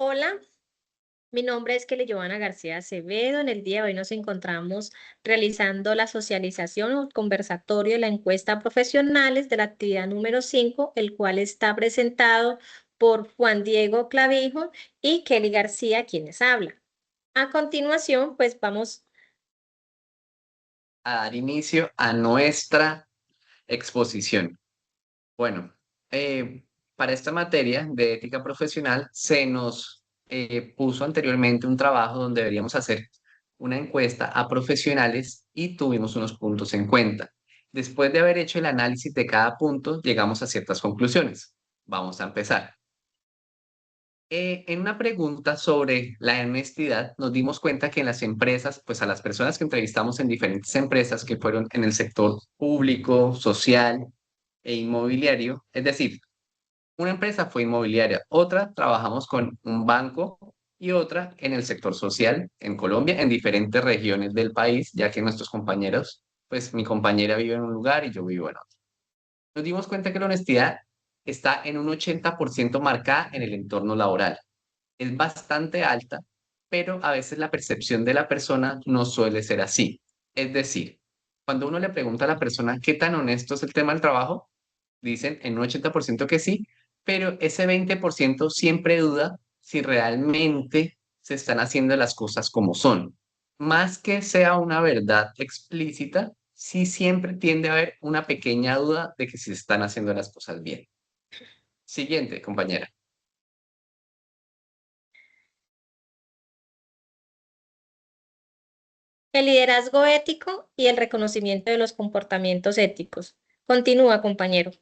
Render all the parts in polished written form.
Hola, mi nombre es Kelly Joana García Acevedo. En el día de hoy nos encontramos realizando la socialización o conversatorio de la encuesta profesionales de la actividad número 5, el cual está presentado por Juan Diego Clavijo y Kelly García, quienes hablan. A continuación, pues vamos. A dar inicio a nuestra exposición. Bueno, para esta materia de ética profesional se nos puso anteriormente un trabajo donde deberíamos hacer una encuesta a profesionales y tuvimos unos puntos en cuenta. Después de haber hecho el análisis de cada punto, llegamos a ciertas conclusiones. Vamos a empezar. En una pregunta sobre la honestidad, nos dimos cuenta que en las empresas, pues a las personas que entrevistamos en diferentes empresas que fueron en el sector público, social e inmobiliario, es decir, una empresa fue inmobiliaria, otra trabajamos con un banco y otra en el sector social en Colombia, en diferentes regiones del país, ya que nuestros compañeros, pues mi compañera vive en un lugar y yo vivo en otro. Nos dimos cuenta que la honestidad está en un 80% marcada en el entorno laboral. Es bastante alta, pero a veces la percepción de la persona no suele ser así. Es decir, cuando uno le pregunta a la persona qué tan honesto es el tema del trabajo, dicen en un 80% que sí, pero ese 20% siempre duda si realmente se están haciendo las cosas como son. Más que sea una verdad explícita, sí siempre tiende a haber una pequeña duda de que si se están haciendo las cosas bien. Siguiente, compañera. El liderazgo ético y el reconocimiento de los comportamientos éticos. Continúa, compañero.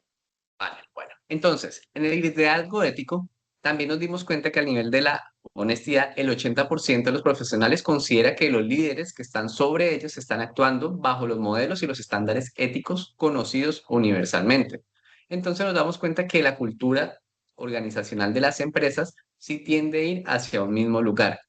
Vale, bueno. Entonces, en el liderazgo ético, también nos dimos cuenta que al nivel de la honestidad, el 80% de los profesionales considera que los líderes que están sobre ellos están actuando bajo los modelos y los estándares éticos conocidos universalmente. Entonces nos damos cuenta que la cultura organizacional de las empresas sí tiende a ir hacia un mismo lugar,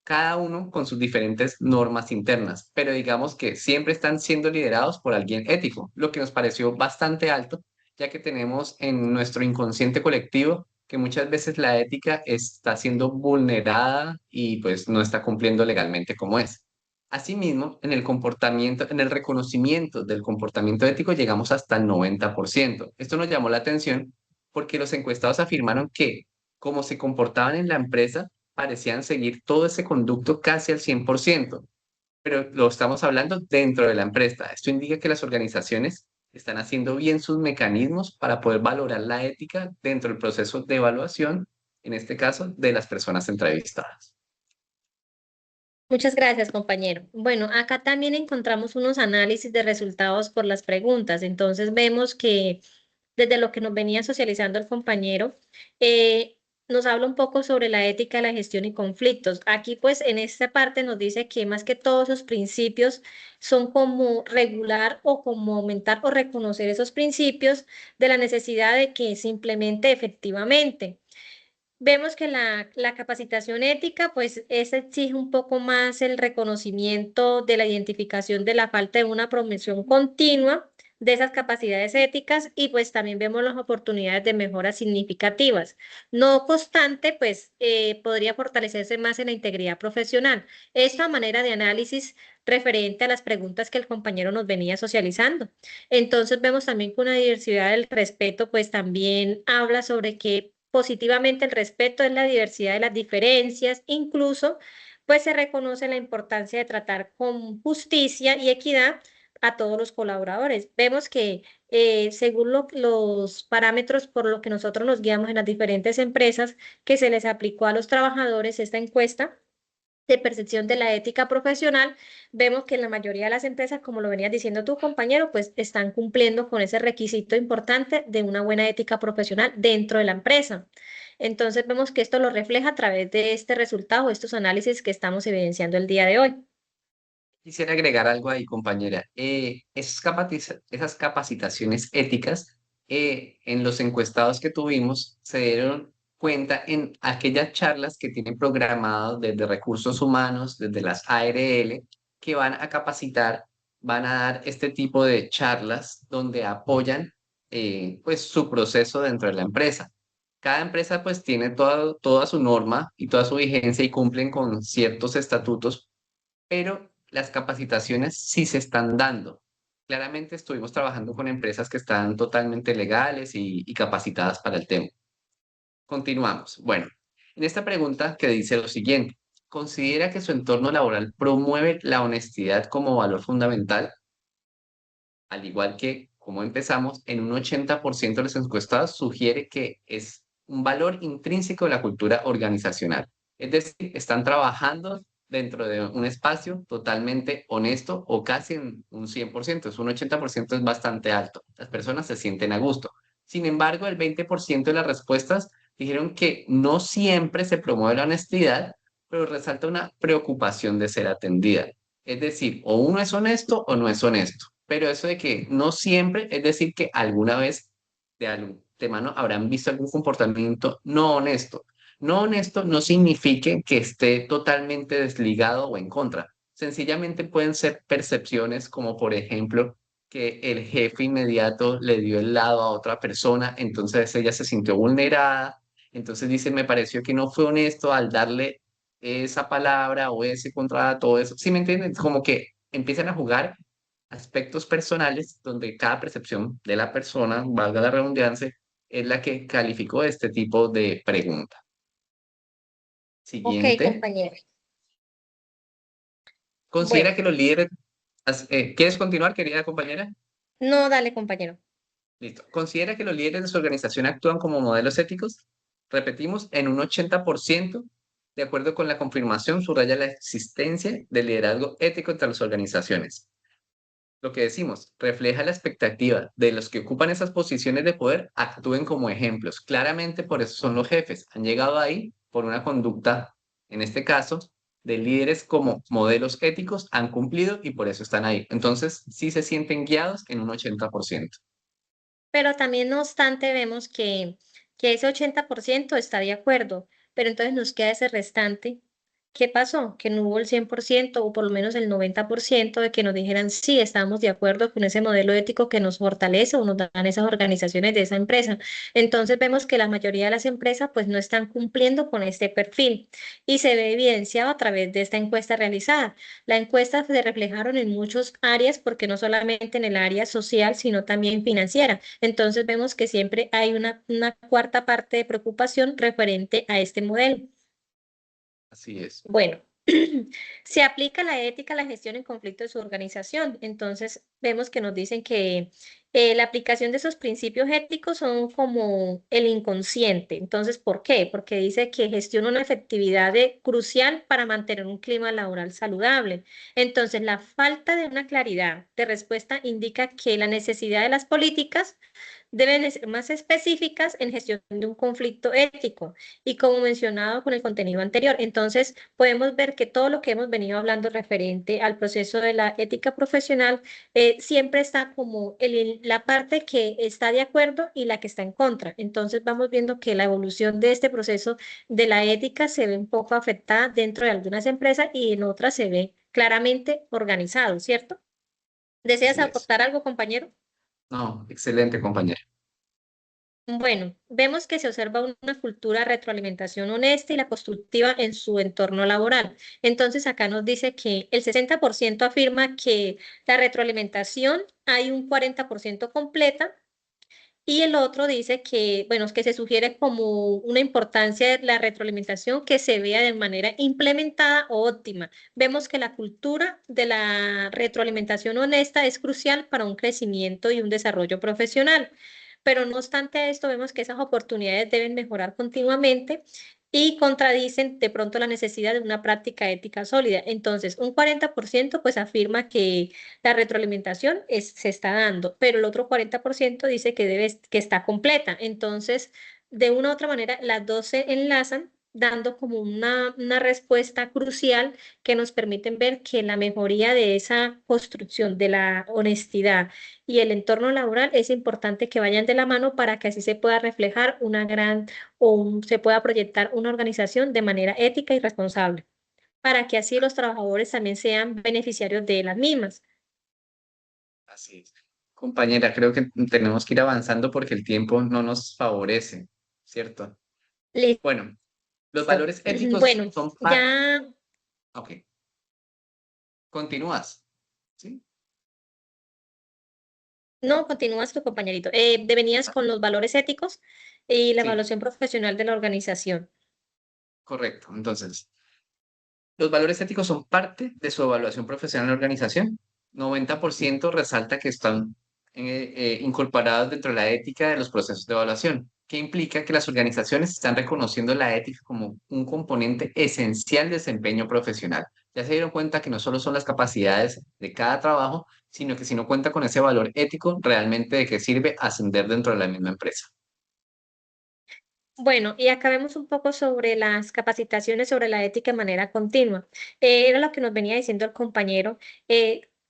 cada uno con sus diferentes normas internas, pero digamos que siempre están siendo liderados por alguien ético, lo que nos pareció bastante alto ya que tenemos en nuestro inconsciente colectivo que muchas veces la ética está siendo vulnerada y pues no está cumpliendo legalmente como es. Asimismo, en el comportamiento, en el reconocimiento del comportamiento ético llegamos hasta el 90%. Esto nos llamó la atención porque los encuestados afirmaron que como se comportaban en la empresa, parecían seguir todo ese conducto casi al 100%, pero lo estamos hablando dentro de la empresa. Esto indica que las organizaciones están haciendo bien sus mecanismos para poder valorar la ética dentro del proceso de evaluación, en este caso, de las personas entrevistadas. Muchas gracias, compañero. Bueno, acá también encontramos unos análisis de resultados por las preguntas. Entonces vemos que desde lo que nos venía socializando el compañero, eh, nos habla un poco sobre la ética de la gestión y conflictos. Aquí, pues, en esta parte nos dice que más que todos esos principios son como regular o como aumentar o reconocer esos principios de la necesidad de que se implemente efectivamente. Vemos que la capacitación ética, pues, esa exige un poco más el reconocimiento de la identificación de la falta de una promoción continua de esas capacidades éticas y pues también vemos las oportunidades de mejoras significativas. No obstante, pues podría fortalecerse más en la integridad profesional. Esto a manera de análisis referente a las preguntas que el compañero nos venía socializando. Entonces vemos también que una diversidad del respeto, pues también habla sobre que positivamente el respeto es la diversidad de las diferencias, incluso pues se reconoce la importancia de tratar con justicia y equidad a todos los colaboradores. Vemos que según los parámetros por los que nosotros nos guiamos en las diferentes empresas que se les aplicó a los trabajadores esta encuesta, de percepción de la ética profesional, vemos que en la mayoría de las empresas, como lo venías diciendo tu compañero, pues están cumpliendo con ese requisito importante de una buena ética profesional dentro de la empresa. Entonces vemos que esto lo refleja a través de este resultado, estos análisis que estamos evidenciando el día de hoy. Quisiera agregar algo ahí, compañera. Esas capacitaciones éticas, en los encuestados que tuvimos, se dieron cuenta en aquellas charlas que tienen programadas desde recursos humanos, desde las ARL, que van a capacitar, van a dar este tipo de charlas donde apoyan pues su proceso dentro de la empresa. Cada empresa pues tiene toda su norma y toda su vigencia y cumplen con ciertos estatutos, pero las capacitaciones sí se están dando. Claramente estuvimos trabajando con empresas que están totalmente legales y capacitadas para el tema. Continuamos. Bueno, en esta pregunta que dice lo siguiente, ¿considera que su entorno laboral promueve la honestidad como valor fundamental? Al igual que, como empezamos, en un 80% de los encuestados sugiere que es un valor intrínseco de la cultura organizacional. Es decir, están trabajando dentro de un espacio totalmente honesto o casi en un 100%. Es un 80% es bastante alto. Las personas se sienten a gusto. Sin embargo, el 20% de las respuestas dijeron que no siempre se promueve la honestidad, pero resalta una preocupación de ser atendida. Es decir, o uno es honesto o no es honesto. Pero eso de que no siempre, es decir, que alguna vez de antemano habrán visto algún comportamiento no honesto. No honesto no significa que esté totalmente desligado o en contra. Sencillamente pueden ser percepciones como, por ejemplo, que el jefe inmediato le dio el lado a otra persona, entonces ella se sintió vulnerada, entonces dice, me pareció que no fue honesto al darle esa palabra o ese contrato o eso. ¿Sí me entienden? Como que empiezan a jugar aspectos personales donde cada percepción de la persona, valga la redundancia, es la que calificó este tipo de pregunta. Ok, Siguiente. compañero. Bueno, Considera que los líderes... ¿Quieres continuar, querida compañera? no, dale, compañero. Listo. ¿Considera que los líderes de su organización actúan como modelos éticos? Repetimos, en un 80%, de acuerdo con la confirmación, subraya la existencia del liderazgo ético entre las organizaciones. Lo que decimos, refleja la expectativa de los que ocupan esas posiciones de poder, actúen como ejemplos. Claramente por eso son los jefes. Han llegado ahí por una conducta, en este caso, de líderes como modelos éticos, han cumplido y por eso están ahí. Entonces, sí se sienten guiados en un 80%. Pero también, no obstante, vemos que ese 80% está de acuerdo, pero entonces nos queda ese restante. ¿Qué pasó? Que no hubo el 100% o por lo menos el 90% de que nos dijeran sí, estamos de acuerdo con ese modelo ético que nos fortalece o nos dan esas organizaciones de esa empresa. Entonces vemos que la mayoría de las empresas pues no están cumpliendo con este perfil y se ve evidenciado a través de esta encuesta realizada. La encuesta se reflejaron en muchas áreas porque no solamente en el área social, sino también financiera. Entonces vemos que siempre hay una cuarta parte de preocupación referente a este modelo. Así es. Bueno, se aplica la ética a la gestión en conflicto de su organización. Entonces, vemos que nos dicen que la aplicación de esos principios éticos son como el inconsciente. Entonces, ¿por qué? Porque dice que gestiona una efectividad crucial para mantener un clima laboral saludable. Entonces, la falta de una claridad de respuesta indica que la necesidad de las políticas deben de ser más específicas en gestión de un conflicto ético y como mencionado con el contenido anterior. Entonces, podemos ver que todo lo que hemos venido hablando referente al proceso de la ética profesional siempre está como la parte que está de acuerdo y la que está en contra. Entonces, vamos viendo que la evolución de este proceso de la ética se ve un poco afectada dentro de algunas empresas y en otras se ve claramente organizado, ¿cierto? ¿Deseas Así es. aportar algo, compañero? No, excelente, compañera. Bueno, vemos que se observa una cultura de retroalimentación honesta y la constructiva en su entorno laboral. Entonces, acá nos dice que el 60% afirma que la retroalimentación hay un 40% completa y el otro dice que, bueno, es que se sugiere como una importancia de la retroalimentación que se vea de manera implementada o óptima. Vemos que la cultura de la retroalimentación honesta es crucial para un crecimiento y un desarrollo profesional. Pero no obstante esto, vemos que esas oportunidades deben mejorar continuamente y contradicen de pronto la necesidad de una práctica ética sólida. Entonces, un 40% pues afirma que la retroalimentación se está dando, pero el otro 40% dice que que está completa. Entonces, de una u otra manera, las dos se enlazan dando como una respuesta crucial que nos permiten ver que la mejoría de esa construcción de la honestidad y el entorno laboral es importante que vayan de la mano para que así se pueda reflejar una gran se pueda proyectar una organización de manera ética y responsable, para que así los trabajadores también sean beneficiarios de las mismas. Así es. Compañera, creo que tenemos que ir avanzando porque el tiempo no nos favorece. ¿cierto? Listo. Bueno, los valores éticos Bueno, son parte... ya Ok, continúas, ¿sí? no continúas tu compañerito. Venías Ah, con los valores éticos y la sí, evaluación profesional de la organización. correcto. Entonces, los valores éticos son parte de su evaluación profesional en la organización. 90% resalta que están incorporados dentro de la ética de los procesos de evaluación, que implica que las organizaciones están reconociendo la ética como un componente esencial del desempeño profesional. Ya se dieron cuenta que no solo son las capacidades de cada trabajo, sino que si no cuenta con ese valor ético, realmente de qué sirve ascender dentro de la misma empresa. Bueno, y acá vemos un poco sobre las capacitaciones sobre la ética de manera continua. Era lo que nos venía diciendo el compañero.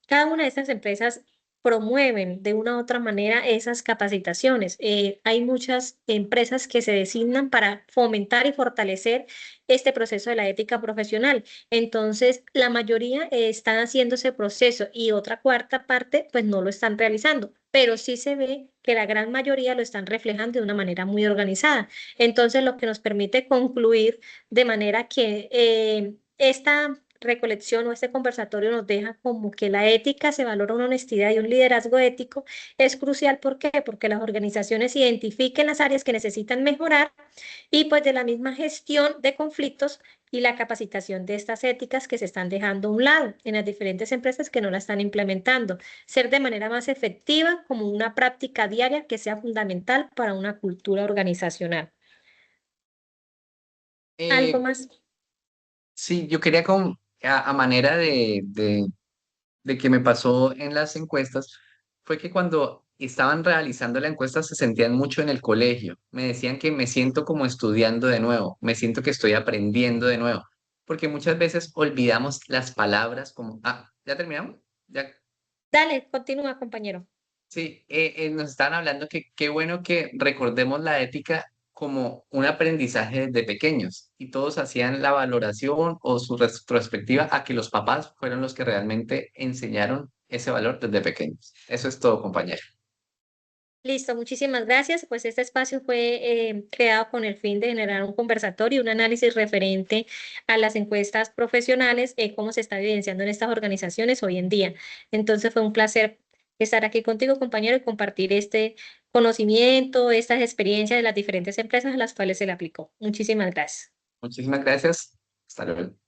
Cada una de estas empresas promueven de una u otra manera esas capacitaciones. Hay muchas empresas que se designan para fomentar y fortalecer este proceso de la ética profesional. Entonces, la mayoría están haciendo ese proceso y otra cuarta parte, pues no lo están realizando, pero sí se ve que la gran mayoría lo están reflejando de una manera muy organizada. Entonces, lo que nos permite concluir de manera que esta recolección o este conversatorio nos deja como que la ética se valora una honestidad y un liderazgo ético es crucial. ¿Por qué? Porque las organizaciones identifiquen las áreas que necesitan mejorar y pues de la misma gestión de conflictos y la capacitación de estas éticas que se están dejando a un lado en las diferentes empresas que no la están implementando. Ser de manera más efectiva como una práctica diaria que sea fundamental para una cultura organizacional. ¿Algo Eh, más? sí, yo quería a manera de que me pasó en las encuestas fue que cuando estaban realizando la encuesta se sentían mucho en el colegio. Me decían que me siento como estudiando de nuevo, me siento que estoy aprendiendo de nuevo, porque muchas veces olvidamos las palabras como, ah, ¿ya terminamos? Ya, Dale, continúa, compañero. sí, nos estaban hablando que qué bueno que recordemos la ética como un aprendizaje desde pequeños y todos hacían la valoración o su retrospectiva a que los papás fueron los que realmente enseñaron ese valor desde pequeños. Eso es todo, compañero. Listo, muchísimas gracias. Pues este espacio fue creado con el fin de generar un conversatorio, un análisis referente a las encuestas profesionales, cómo se está evidenciando en estas organizaciones hoy en día. Entonces fue un placer estar aquí contigo, compañero, y compartir este conocimiento, estas experiencias de las diferentes empresas a las cuales se le aplicó. Muchísimas gracias. Muchísimas gracias. Hasta luego.